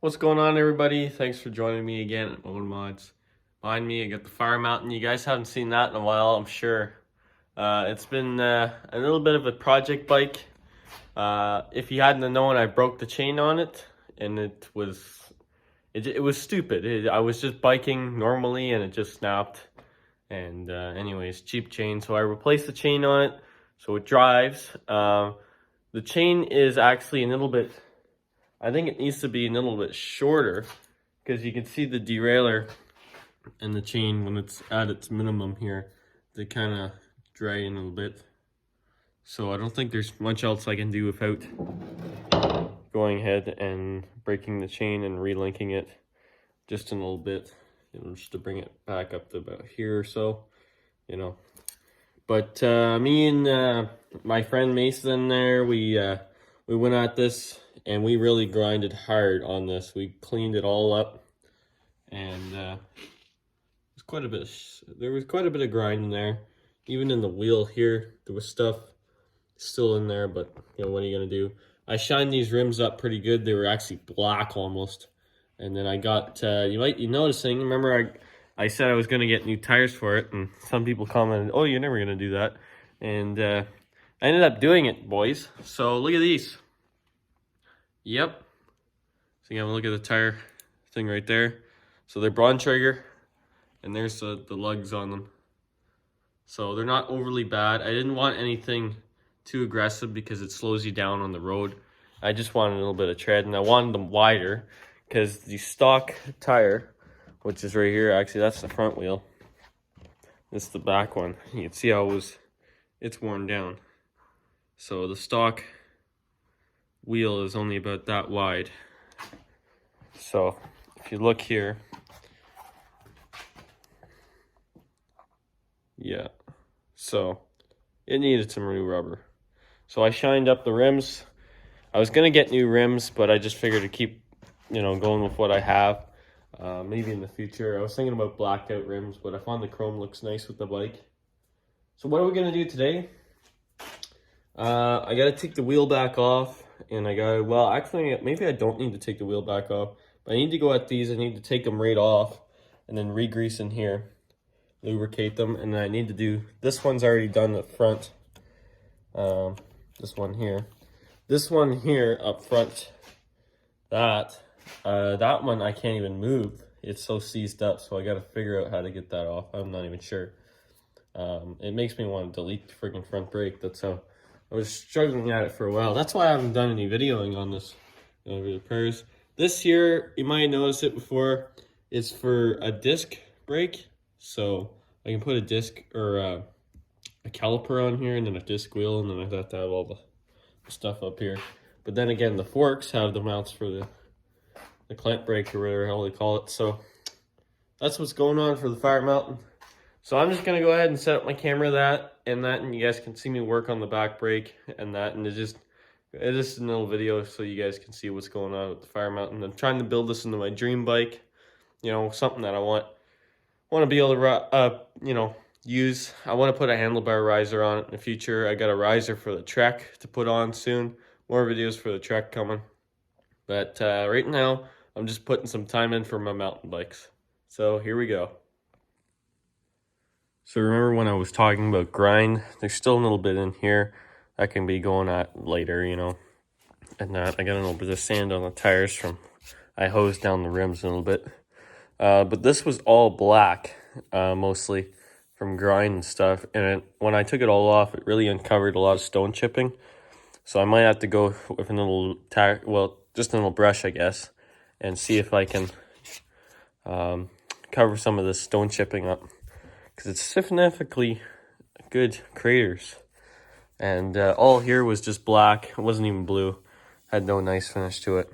What's going on, everybody? Thanks for joining me again at Owen Mods. Behind me, I got the Fire Mountain. You guys haven't seen that in a while, I'm sure. It's been a little bit of a project bike. If you hadn't known, I broke the chain on it, and it was stupid. I was just biking normally, and it just snapped. And anyways, cheap chain, so I replaced the chain on it, so it drives. The chain is actually a little bit. I think it needs to be a little bit shorter because you can see the derailleur and the chain when it's at its minimum here. They kind of dry in a little bit. So I don't think there's much else I can do without going ahead and breaking the chain and relinking it just in a little bit. Just to bring it back up to about here or so, But me and my friend Mason there, we went at this. And we really grinded hard on this. We cleaned it all up, and there was quite a bit of grind in there. Even in the wheel here, there was stuff still in there. But what are you gonna do? I shined these rims up pretty good. They were actually black almost. And then I got you might be noticing. Remember, I said I was gonna get new tires for it, and some people commented, "Oh, you're never gonna do that." And I ended up doing it, boys. So look at these. Yep. So you have a look at the tire thing right there. So they're Braun trigger, and there's the lugs on them. So they're not overly bad. I didn't want anything too aggressive because it slows you down on the road. I just wanted a little bit of tread, and I wanted them wider because the stock tire, which is right here, actually that's the front wheel. This is the back one. You can see how it's worn down. So the stock wheel is only about that wide. So if you look here, yeah, so it needed some new rubber. So I shined up the rims. I was gonna get new rims, but I just figured to keep going with what I have. Maybe in the future. I was thinking about blacked out rims, but I found the chrome looks nice with the bike. So what are we gonna do today? I gotta take the wheel back off. And actually, maybe I don't need to take the wheel back off. But I need to go at these. I need to take them right off and then re-grease in here, lubricate them. And then I need to do, this one's already done up front. This one here. This one here up front, that one I can't even move. It's so seized up, so I got to figure out how to get that off. I'm not even sure. It makes me want to delete the freaking front brake. That's how. I was struggling at it for a while. That's why I haven't done any videoing on this repairs. This here, you might notice it before, it's for a disc brake. So I can put a disc or a caliper on here and then a disc wheel, and then I have to have all the stuff up here. But then again, the forks have the mounts for the clamp brake or whatever hell they call it. So that's what's going on for the Fire Mountain. So I'm just gonna go ahead and set up my camera and you guys can see me work on the back brake and that, and it's just a little video so you guys can see what's going on with the Fire Mountain. I'm trying to build this into my dream bike, something that I want to be able to use. I want to put a handlebar riser on it in the future. I got a riser for the Trek to put on soon. More videos for the Trek coming. But right now I'm just putting some time in for my mountain bikes. So here we go. So remember when I was talking about grind, there's still a little bit in here that can be going at later, and that I got a little bit of sand on the tires from, I hosed down the rims a little bit. But this was all black, mostly from grind and stuff. And when I took it all off, it really uncovered a lot of stone chipping. So I might have to go with a little just a little brush, I guess, and see if I can cover some of this stone chipping up. Because it's significantly good craters. And all here was just black. It wasn't even blue. Had no nice finish to it.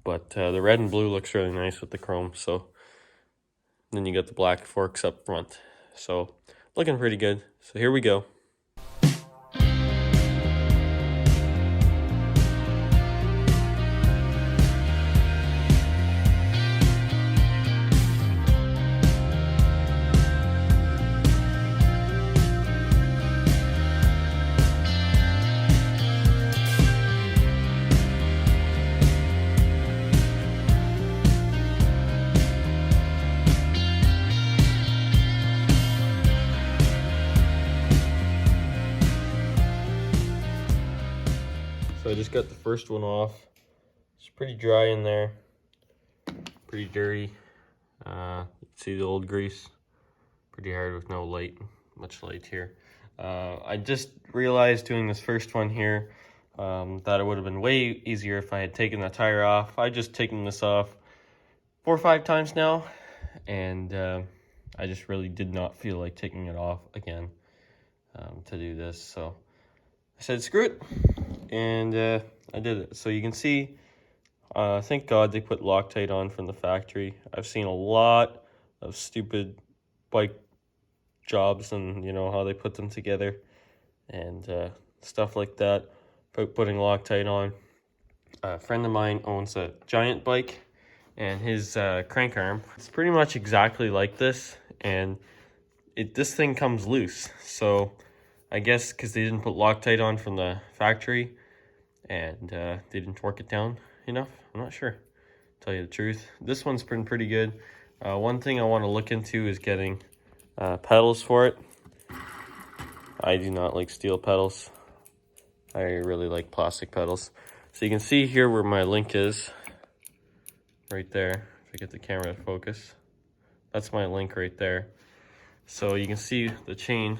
But the red and blue looks really nice with the chrome. So then you got the black forks up front. So looking pretty good. So here we go. just got the first one off. It's pretty dry in there, pretty dirty. You can see the old grease, pretty hard with no much light here. I just realized doing this first one here that it would have been way easier if I had taken the tire off. I just taken this off 4 or 5 times now, and I just really did not feel like taking it off again to do this. So I said screw it, and I did it. So you can see, thank God they put Loctite on from the factory. I've seen a lot of stupid bike jobs and you know how they put them together and stuff like that, putting Loctite on. A friend of mine owns a giant bike, and his crank arm, it's pretty much exactly like this, and this thing comes loose. So I guess because they didn't put Loctite on from the factory and they didn't torque it down enough, I'm not sure, to tell you the truth. This one's been pretty good. One thing I want to look into is getting pedals for it. I do not like steel pedals. I really like plastic pedals. So you can see here where my link is, right there. If I get the camera to focus, that's my link right there. So you can see the chain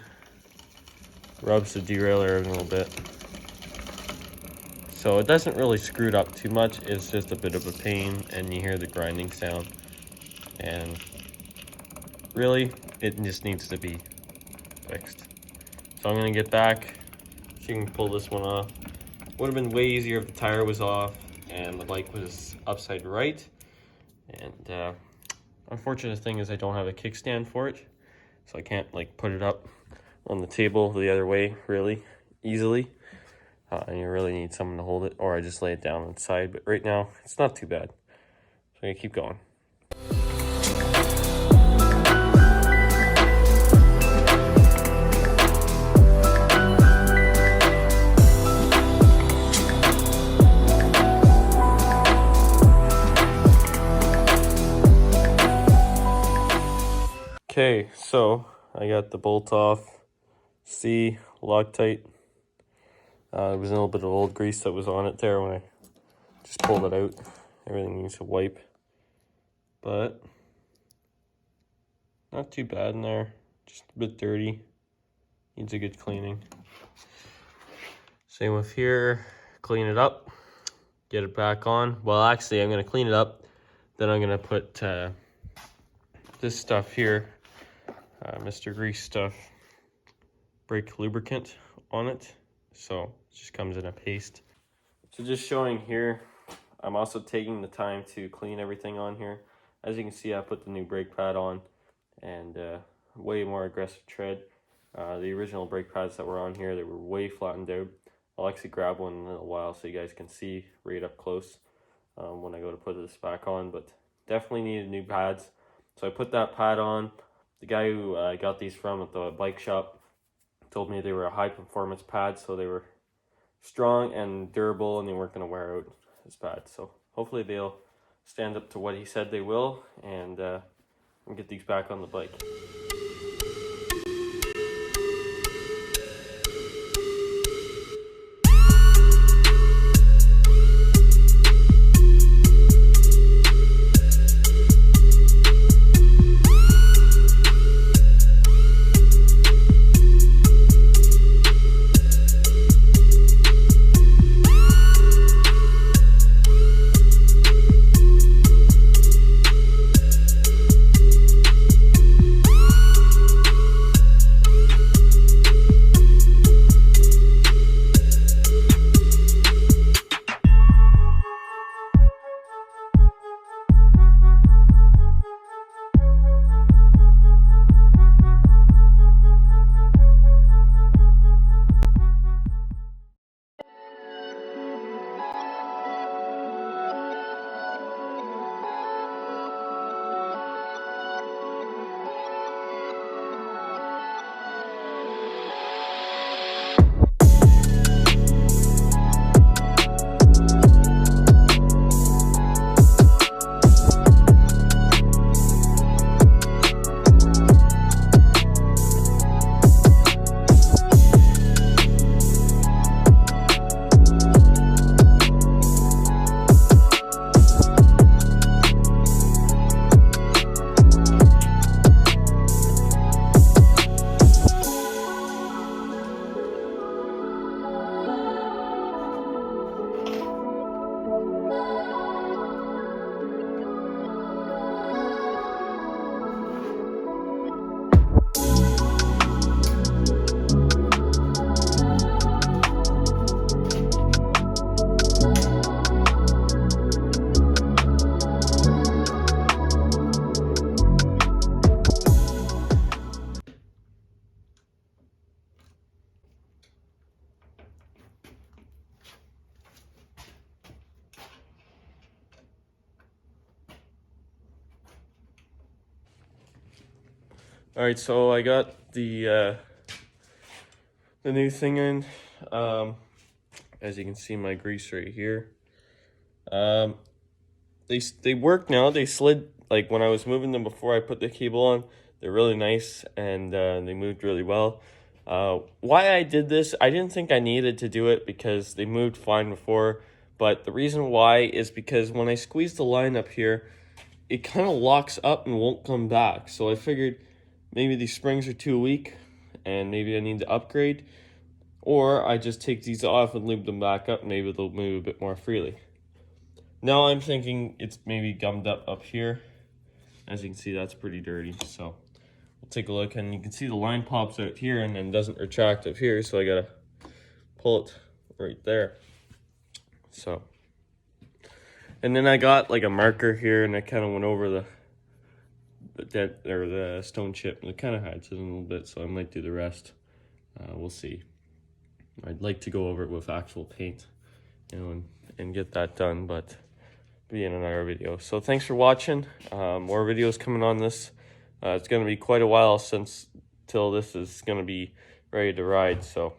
rubs the derailleur a little bit. So it doesn't really screw it up too much. It's just a bit of a pain, and you hear the grinding sound. And really, it just needs to be fixed. So I'm gonna get back so you can pull this one off. Would have been way easier if the tire was off and the bike was upside right. And unfortunate thing is I don't have a kickstand for it, so I can't like put it up on the table the other way really easily. And you really need someone to hold it, or I just lay it down on the side. But right now, it's not too bad. So I'm gonna keep going. Okay, so I got the bolt off. See, Loctite. There was a little bit of old grease that was on it there when I just pulled it out. Everything needs a wipe, but not too bad in there. Just a bit dirty. Needs a good cleaning. Same with here. Clean it up. Get it back on. Well, actually, I'm going to clean it up. Then I'm going to put this stuff here, Mr. Grease stuff, brake lubricant on it. So it just comes in a paste. So just showing here, I'm also taking the time to clean everything on here. As you can see, I put the new brake pad on and way more aggressive tread. The original brake pads that were on here, they were way flattened out. I'll actually grab one in a little while so you guys can see right up close when I go to put this back on, but definitely needed new pads. So I put that pad on. The guy who I got these from at the bike shop told me they were a high performance pad, so they were strong and durable and they weren't going to wear out as bad. So hopefully they'll stand up to what he said they will, and we'll get these back on the bike. All right, so I got the new thing in. As you can see, my grease right here. They work now. They slid like when I was moving them before I put the cable on. They're really nice and they moved really well. Why I did this, I didn't think I needed to do it because they moved fine before. But the reason why is because when I squeeze the line up here, it kind of locks up and won't come back. So I figured maybe these springs are too weak and maybe I need to upgrade. Or I just take these off and lube them back up. Maybe they'll move a bit more freely. Now I'm thinking it's maybe gummed up here. As you can see, that's pretty dirty. So we'll take a look, and you can see the line pops out here and then doesn't retract up here. So I gotta pull it right there. So, and then I got like a marker here, and I kind of went over the dent or the stone chip, and it kind of hides it a little bit. So I might do the rest. We'll see. I'd like to go over it with actual paint, you know, and get that done, but be in another video. So thanks for watching. More videos coming on this. It's going to be quite a while till this is going to be ready to ride. So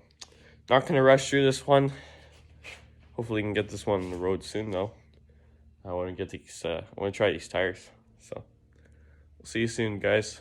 not going to rush through this one. Hopefully we can get this one on the road soon though. I want to get these, I want to try these tires. So we'll see you soon, guys.